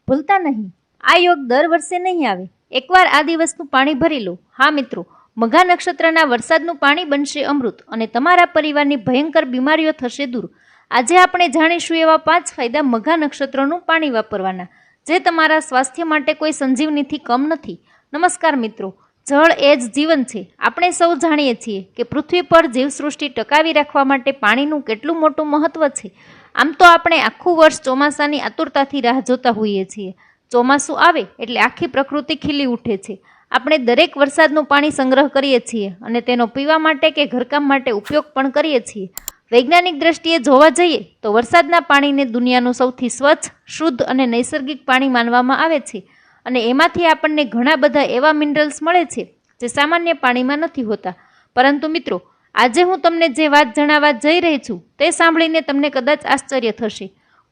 ભૂલતા નહીં, આ યોગ દર વર્ષે નહીં આવે, એકવાર આ દિવસનું પાણી ભરી લો. હા મિત્રો, મઘા નક્ષત્રના વરસાદનું પાણી બનશે અમૃત અને તમારા પરિવારની ભયંકર બીમારીઓ થશે દૂર. આજે આપણે જાણીશું એવા 5 ફાયદા મઘા નક્ષત્રનું પાણી વાપરવાના, જે તમારા સ્વાસ્થ્ય માટે કોઈ સંજીવનીથી કમ નથી. નમસ્કાર મિત્રો, જળ એ જ જીવન છે. આપણે સૌ જાણીએ છીએ કે પૃથ્વી પર જીવસૃષ્ટિ ટકાવી રાખવા માટે પાણીનું કેટલું મોટું મહત્વ છે. આમ તો આપણે આખું વર્ષ ચોમાસાની આતુરતાથી રાહ જોતા હોઈએ છીએ. ચોમાસું આવે એટલે આખી પ્રકૃતિ ખીલી ઉઠે છે. આપણે દરેક વરસાદનું પાણી સંગ્રહ કરીએ છીએ અને તેનો પીવા માટે કે ઘરકામ માટે ઉપયોગ પણ કરીએ છીએ. વૈજ્ઞાનિક દ્રષ્ટિએ જોવા જઈએ તો વરસાદના પાણીને દુનિયાનું સૌથી સ્વચ્છ, શુદ્ધ અને નૈસર્ગિક પાણી માનવામાં આવે છે અને એમાંથી આપણને ઘણા બધા એવા મિનરલ્સ મળે છે જે સામાન્ય પાણીમાં નથી હોતા. પરંતુ મિત્રો, આજે હું તમને જે વાત જણાવવા જઈ રહી છું તે સાંભળીને તમને કદાચ આશ્ચર્ય થશે.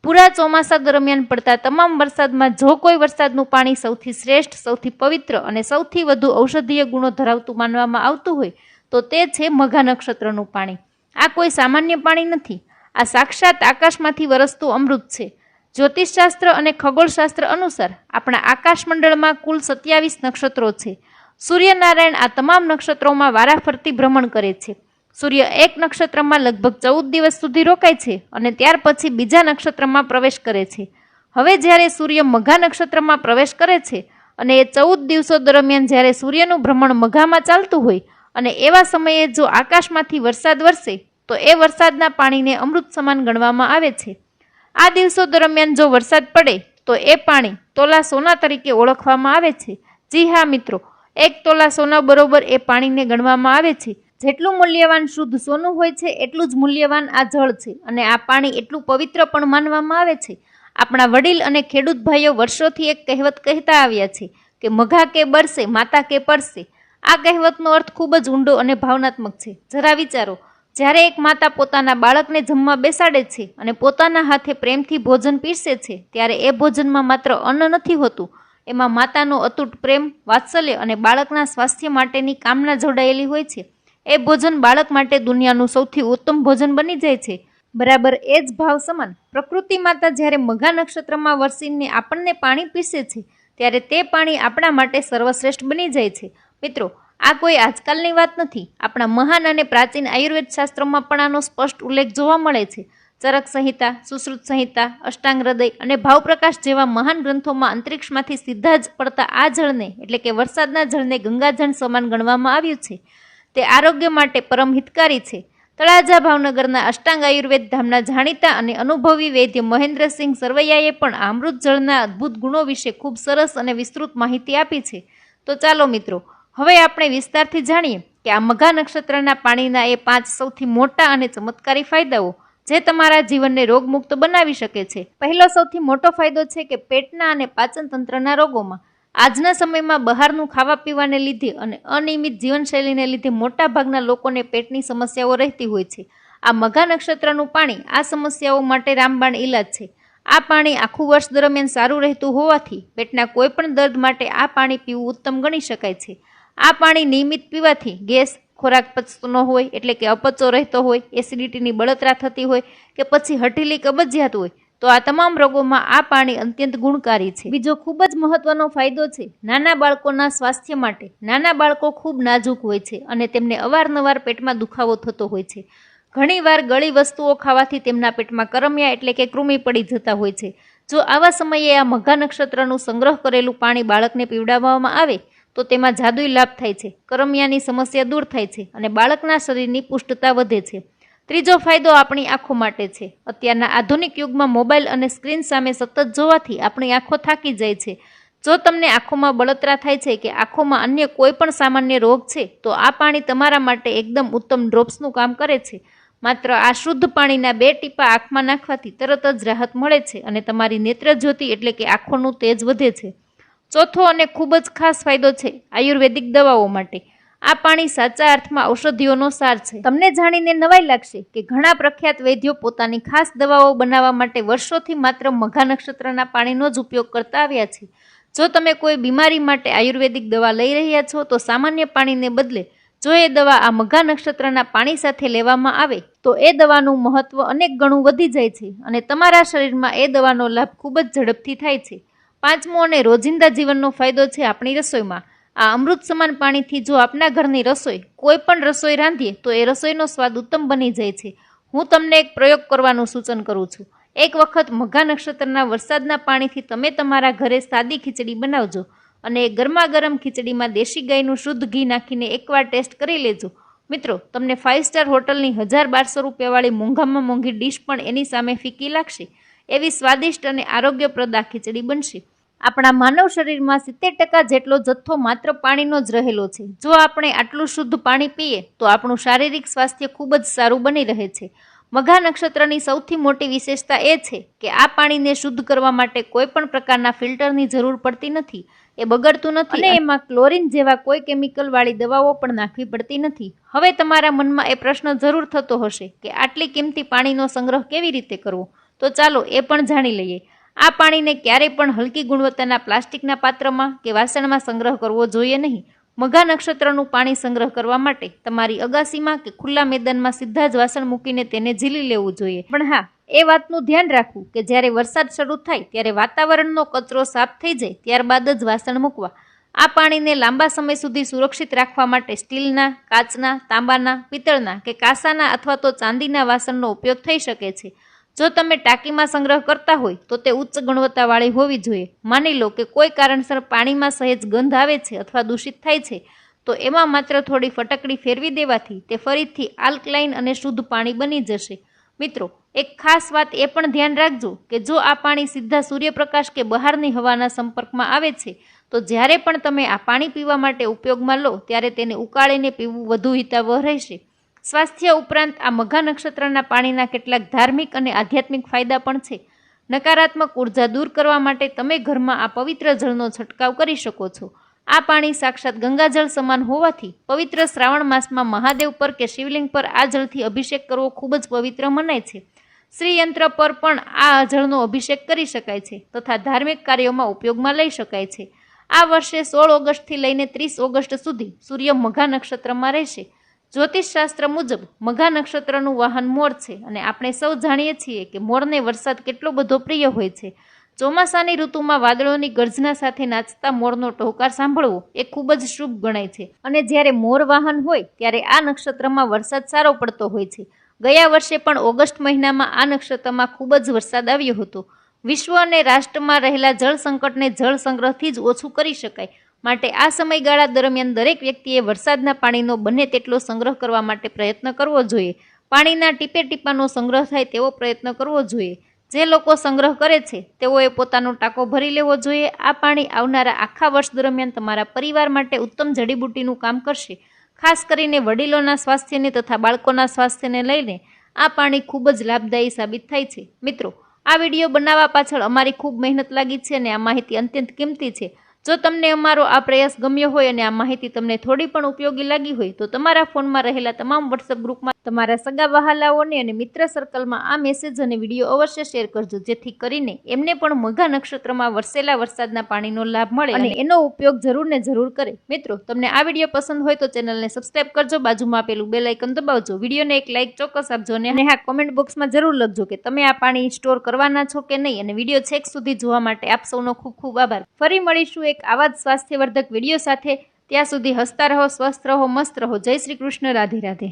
પૂરા ચોમાસા દરમિયાન પડતા તમામ વરસાદમાં જો કોઈ વરસાદનું પાણી સૌથી શ્રેષ્ઠ, સૌથી પવિત્ર અને સૌથી વધુ ઔષધીય ગુણો ધરાવતું માનવામાં આવતું હોય તો તે છે મઘા નક્ષત્રનું પાણી. આ કોઈ સામાન્ય પાણી નથી, આ સાક્ષાત આકાશમાંથી વરસતું અમૃત છે. જ્યોતિષશાસ્ત્ર અને ખગોળશાસ્ત્ર અનુસાર આપણા આકાશમંડળમાં કુલ 27 નક્ષત્રો છે. સૂર્યનારાયણ આ તમામ નક્ષત્રોમાં વારાફરતી ભ્રમણ કરે છે. સૂર્ય એક નક્ષત્રમાં લગભગ 14 દિવસ સુધી રોકાય છે અને ત્યાર પછી બીજા નક્ષત્રમાં પ્રવેશ કરે છે. હવે જ્યારે સૂર્ય મઘા નક્ષત્રમાં પ્રવેશ કરે છે અને એ 14 દિવસો દરમિયાન જ્યારે સૂર્યનું ભ્રમણ મઘામાં ચાલતું હોય અને એવા સમયે જો આકાશમાંથી વરસાદ વરસે તો એ વરસાદના પાણીને અમૃત સમાન ગણવામાં આવે છે. આ દિવસો દરમિયાન જો વરસાદ પડે તો એ પાણી તોલા સોના તરીકે ઓળખવામાં આવે છે. જી હા મિત્રો, 1 તોલા સોના બરોબર એ પાણીને ગણવામાં આવે છે. જેટલું મૂલ્યવાન શુદ્ધ સોનું હોય છે એટલું જ મૂલ્યવાન આ જળ છે અને આ પાણી એટલું પવિત્ર પણ માનવામાં આવે છે. આપણા વડીલ અને ખેડૂત ભાઈઓ વર્ષોથી એક કહેવત કહેતા આવ્યા છે કે મઘા કે બરસે, માતા કે પરસે. આ કહેવતનો અર્થ ખૂબ જ ઊંડો અને ભાવનાત્મક છે. જરા વિચારો, જ્યારે એક માતા પોતાના બાળકને જમવા બેસાડે છે અને પોતાના હાથે પ્રેમથી ભોજન પીરસે છે ત્યારે એ ભોજનમાં માત્ર અન્ન નથી હોતું, એમાં માતાનો અતૂટ પ્રેમ, વાત્સલ્ય અને બાળકના સ્વાસ્થ્ય માટેની કામના જોડાયેલી હોય છે. એ ભોજન બાળક માટે દુનિયાનું સૌથી ઉત્તમ ભોજન બની જાય છે. બરાબર એ જ ભાવ સમાન પ્રકૃતિ માતા જ્યારે મઘા નક્ષત્રમાં વરસીને આપણને પાણી પીરસે છે ત્યારે તે પાણી આપણા માટે સર્વશ્રેષ્ઠ બની જાય છે. મિત્રો, આ કોઈ આજકાલની વાત નથી. આપણા મહાન અને પ્રાચીન આયુર્વેદ શાસ્ત્રોમાં પણ આનો સ્પષ્ટ ઉલ્લેખ જોવા મળે છે. ચરક સંહિતા, સુશ્રુત સંહિતા, અષ્ટાંગ હૃદય અને ભાવપ્રકાશ જેવા મહાન ગ્રંથોમાં અંતરિક્ષમાંથી સીધા જ પડતા આ જળને એટલે કે વરસાદના જળને ગંગાજળ સમાન ગણવામાં આવ્યું છે. તે આરોગ્ય માટે પરમ હિતકારી છે. તળાજા ભાવનગરના અષ્ટાંગ આયુર્વેદ ધામના જાણીતા અને અનુભવી વૈદ્ય મહેન્દ્રસિંહ સરવૈયાએ પણ આ અમૃત જળના અદ્ભુત ગુણો વિશે ખૂબ સરસ અને વિસ્તૃત માહિતી આપી છે. તો ચાલો મિત્રો, હવે આપણે વિસ્તારથી જાણીએ કે આ મઘા નક્ષત્રના પાણીના એ 5 સૌથી મોટા અને ચમત્કારી ફાયદાઓ જે તમારા જીવનને રોગમુક્ત બનાવી શકે છે. પહેલો સૌથી મોટો ફાયદો છે કે પેટના અને પાચન તંત્રના રોગોમાં. આજના સમયમાં બહારનું ખાવા પીવાને લીધે અને અનિયમિત જીવનશૈલીને લીધે મોટા ભાગના લોકોને પેટની સમસ્યાઓ રહેતી હોય છે. આ મઘા નક્ષત્રનું પાણી આ સમસ્યાઓ માટે રામબાણ ઈલાજ છે. આ પાણી આખું વર્ષ દરમિયાન સારું રહેતું હોવાથી પેટના કોઈ પણ દર્દ માટે આ પાણી પીવું ઉત્તમ ગણી શકાય છે. આ પાણી નિયમિત પીવાથી ગેસ, ખોરાક પચતો ન હોય એટલે કે અપચો રહેતો હોય, એસિડિટીની બળતરા થતી હોય કે પછી હઠીલી કબજિયાત હોય તો આ તમામ રોગોમાં આ પાણી અત્યંત ગુણકારી છે. બીજો ખૂબ જ મહત્વનો ફાયદો છે નાના બાળકોના સ્વાસ્થ્ય માટે. નાના બાળકો ખૂબ નાજુક હોય છે અને તેમને અવારનવાર પેટમાં દુખાવો થતો હોય છે. ઘણીવાર ગળી વસ્તુઓ ખાવાથી તેમના પેટમાં કરમિયા એટલે કે કૃમિ પડી જતા હોય છે. જો આવા સમયે આ મઘા નક્ષત્રનું સંગ્રહ કરેલું પાણી બાળકને પીવડાવવામાં આવે તો તેમાં જાદુઈ લાભ થાય છે. કરમિયાની સમસ્યા દૂર થાય છે અને બાળકના શરીરની પુષ્ટતા વધે છે. ત્રીજો ફાયદો આપણી આંખો માટે છે. અત્યારના આધુનિક યુગમાં મોબાઈલ અને સ્ક્રીન સામે સતત જોવાથી આપણી આંખો થાકી જાય છે. જો તમને આંખોમાં બળતરા થાય છે કે આંખોમાં અન્ય કોઈ પણ સામાન્ય રોગ છે તો આ પાણી તમારા માટે એકદમ ઉત્તમ ડ્રોપ્સનું કામ કરે છે. માત્ર આ શુદ્ધ પાણીના 2 ટીપા આંખમાં નાખવાથી તરત જ રાહત મળે છે અને તમારી નેત્રજ્યોતિ એટલે કે આંખોનું તેજ વધે છે. ચોથો અને ખૂબ જ ખાસ ફાયદો છે આયુર્વેદિક દવાઓ માટે. આ પાણી સાચા અર્થમાં ઔષધિઓનો સાર છે. તમને જાણીને નવાઈ લાગશે કે ઘણા પ્રખ્યાત વૈદ્યો પોતાની ખાસ દવાઓ બનાવવા માટે વર્ષોથી માત્ર મઘા નક્ષત્રના પાણીનો જ ઉપયોગ કરતા આવ્યા છે. જો તમે કોઈ બીમારી માટે આયુર્વેદિક દવા લઈ રહ્યા છો તો સામાન્ય પાણીને બદલે જો એ દવા આ મઘા નક્ષત્રના પાણી સાથે લેવામાં આવે તો એ દવાનું મહત્વ અનેક ગણું વધી જાય છે અને તમારા શરીરમાં એ દવાનો લાભ ખૂબ જ ઝડપથી થાય છે. પાંચમો અને રોજિંદા જીવનનો ફાયદો છે આપણી રસોઈમાં. આ અમૃત સમાન પાણીથી જો આપના ઘરની રસોઈ કોઈ પણ રસોઈ રાંધીએ તો એ રસોઈનો સ્વાદ ઉત્તમ બની જાય છે. હું તમને એક પ્રયોગ કરવાનું સૂચન કરું છું. એક વખત મઘા નક્ષત્રના વરસાદના પાણીથી તમે તમારા ઘરે સાદી ખીચડી બનાવજો અને ગરમા ગરમ ખીચડીમાં દેશી ગાયનું શુદ્ધ ઘી નાખીને એકવાર ટેસ્ટ કરી લેજો. મિત્રો, તમને 5 સ્ટાર હોટલની 1200 રૂપિયાવાળી મોંઘામાં મોંઘી ડીશ પણ એની સામે ફીકી લાગશે. એવી સ્વાદિષ્ટ અને આરોગ્યપ્રદ આ ખીચડી બનશે. આપણા માનવ શરીરમાં 70% જેટલો જથ્થો માત્ર પાણીનો જ રહેલો છે. જો આપણે આટલું શુદ્ધ પાણી પીએ તો આપણું શારીરિક સ્વાસ્થ્ય ખૂબ જ સારું બની રહે છે. મઘા નક્ષત્રની સૌથી મોટી વિશેષતા એ છે કે આ પાણીને શુદ્ધ કરવા માટે કોઈ પણ પ્રકારના ફિલ્ટરની જરૂર પડતી નથી. એ બગડતું નથી અને એમાં ક્લોરીન જેવા કોઈ કેમિકલવાળી દવાઓ પણ નાખવી પડતી નથી. હવે તમારા મનમાં એ પ્રશ્ન જરૂર થતો હશે કે આટલી કિંમતી પાણીનો સંગ્રહ કેવી રીતે કરવો? તો ચાલો એ પણ જાણી લઈએ. આ પાણીને ક્યારેય પણ હલકી ગુણવત્તાના પ્લાસ્ટિકના પાત્રમાં કે વાસણમાં સંગ્રહ કરવો જોઈએ નહીં. મઘા નક્ષત્રનું પાણી સંગ્રહ કરવા માટે તમારી અગાસીમાં કે ખુલ્લા મેદાનમાં સીધા જ વાસણ મૂકીને તેને ઝીલી લેવું જોઈએ. પણ હા, એ વાતનું ધ્યાન રાખવું કે જ્યારે વરસાદ શરૂ થાય ત્યારે વાતાવરણનો કચરો સાફ થઈ જાય ત્યારબાદ જ વાસણ મૂકવા. આ પાણીને લાંબા સમય સુધી સુરક્ષિત રાખવા માટે સ્ટીલના, કાચના, તાંબાના, પિત્તળના કે કાંસાના અથવા તો ચાંદીના વાસણનો ઉપયોગ થઈ શકે છે. જો તમે ટાંકીમાં સંગ્રહ કરતા હોય તો તે ઉચ્ચ ગુણવત્તાવાળી હોવી જોઈએ. માની લો કે કોઈ કારણસર પાણીમાં સહેજ ગંધ આવે છે અથવા દૂષિત થાય છે તો એમાં માત્ર થોડી ફટકડી ફેરવી દેવાથી તે ફરીથી આલ્કલાઇન અને શુદ્ધ પાણી બની જશે. મિત્રો, એક ખાસ વાત એ પણ ધ્યાન રાખજો કે જો આ પાણી સીધા સૂર્યપ્રકાશ કે બહારની હવાના સંપર્કમાં આવે છે તો જ્યારે પણ તમે આ પાણી પીવા માટે ઉપયોગમાં લો ત્યારે તેને ઉકાળીને પીવું વધુ હિતાવહ રહેશે. સ્વાસ્થ્ય ઉપરાંત આ મઘા નક્ષત્રના પાણીના કેટલાક ધાર્મિક અને આધ્યાત્મિક ફાયદા પણ છે. નકારાત્મક ઉર્જા દૂર કરવા માટે તમે ઘરમાં આ પવિત્ર જળનો છંટકાવ કરી શકો છો. આ પાણી સાક્ષાત ગંગાજળ સમાન હોવાથી પવિત્ર શ્રાવણ માસમાં મહાદેવ પર કે શિવલિંગ પર આ જળથી અભિષેક કરવો ખૂબ જ પવિત્ર મનાય છે. શ્રીયંત્ર પર પણ આ જળનો અભિષેક કરી શકાય છે તથા ધાર્મિક કાર્યોમાં ઉપયોગમાં લઈ શકાય છે. આ વર્ષે 16 ઓગસ્ટથી લઈને 30 ઓગસ્ટ સુધી સૂર્ય મઘા નક્ષત્રમાં રહેશે. જ્યોતિષશાસ્ત્ર મુજબ મઘા નક્ષત્રનું વાહન મોર છે અને આપણે સૌ જાણીએ છીએ કે મોરને વરસાદ કેટલો બધો પ્રિય હોય છે. ચોમાસાની ઋતુમાં વાદળોની ગર્જના સાથે નાચતા મોરનો ટહુકાર સાંભળવો એ ખૂબ જ શુભ ગણાય છે. અને જ્યારે મોર વાહન હોય ત્યારે આ નક્ષત્રમાં વરસાદ સારો પડતો હોય છે. ગયા વર્ષે પણ ઓગસ્ટ મહિનામાં આ નક્ષત્રમાં ખૂબ જ વરસાદ આવ્યો હતો. વિશ્વ અને રાષ્ટ્રમાં રહેલા જળ સંકટને જળ સંગ્રહથી જ ઓછું કરી શકાય. માટે આ સમયગાળા દરમિયાન દરેક વ્યક્તિએ વરસાદના પાણીનો બને તેટલો સંગ્રહ કરવા માટે પ્રયત્ન કરવો જોઈએ. પાણીના ટીપે ટીપાનો સંગ્રહ થાય તેવો પ્રયત્ન કરવો જોઈએ. જે લોકો સંગ્રહ કરે છે તેઓએ પોતાનો ટાંકો ભરી લેવો જોઈએ. આ પાણી આવનારા આખા વર્ષ દરમિયાન તમારા પરિવાર માટે ઉત્તમ જડીબુટ્ટીનું કામ કરશે. ખાસ કરીને વડીલોના સ્વાસ્થ્યને તથા બાળકોના સ્વાસ્થ્યને લઈને આ પાણી ખૂબ જ લાભદાયી સાબિત થાય છે. મિત્રો, આ વિડીયો બનાવવા પાછળ અમારી ખૂબ મહેનત લાગી છે અને આ માહિતી અત્યંત કિંમતી છે. જો તમને અમારો આ પ્રયાસ ગમ્યો હોય અને આ માહિતી તમને થોડી પણ ઉપયોગી લાગી હોય તો તમારા ફોનમાં રહેલા તમામ વોટ્સએપ ગ્રુપમાં તમારા સગા વહાલાઓને અને મિત્ર સર્કલમાં આ મેસેજ અને વિડીયો અવશ્ય શેર કરજો, જેથી કરીને એમને પણ મઘા નક્ષત્રમાં વરસેલા વરસાદના પાણીનો લાભ મળે અને એનો ઉપયોગ જરૂર ને જરૂર કરે. મિત્રો, તમને આ વિડીયો પસંદ હોય તો ચેનલને સબસ્ક્રાઇબ કરજો, બાજુમાં આપેલું બેલ આઇકન દબાવજો, વિડીયોને એક લાઇક ચોક્કસ આપજો અને હા, કોમેન્ટ બોક્સમાં જરૂર લખજો કે તમે આ પાણી સ્ટોર કરવાના છો કે નહીં. અને વિડીયો છેક સુધી જોવા માટે આપ સૌનો ખૂબ ખૂબ આભાર. ફરી મળીશું એક આવા જ સ્વાસ્થ્યવર્ધક વિડીયો સાથે. ત્યાં સુધી હસતા રહો, સ્વસ્થ રહો, મસ્ત રહો. જય શ્રી કૃષ્ણ. રાધે રાધે.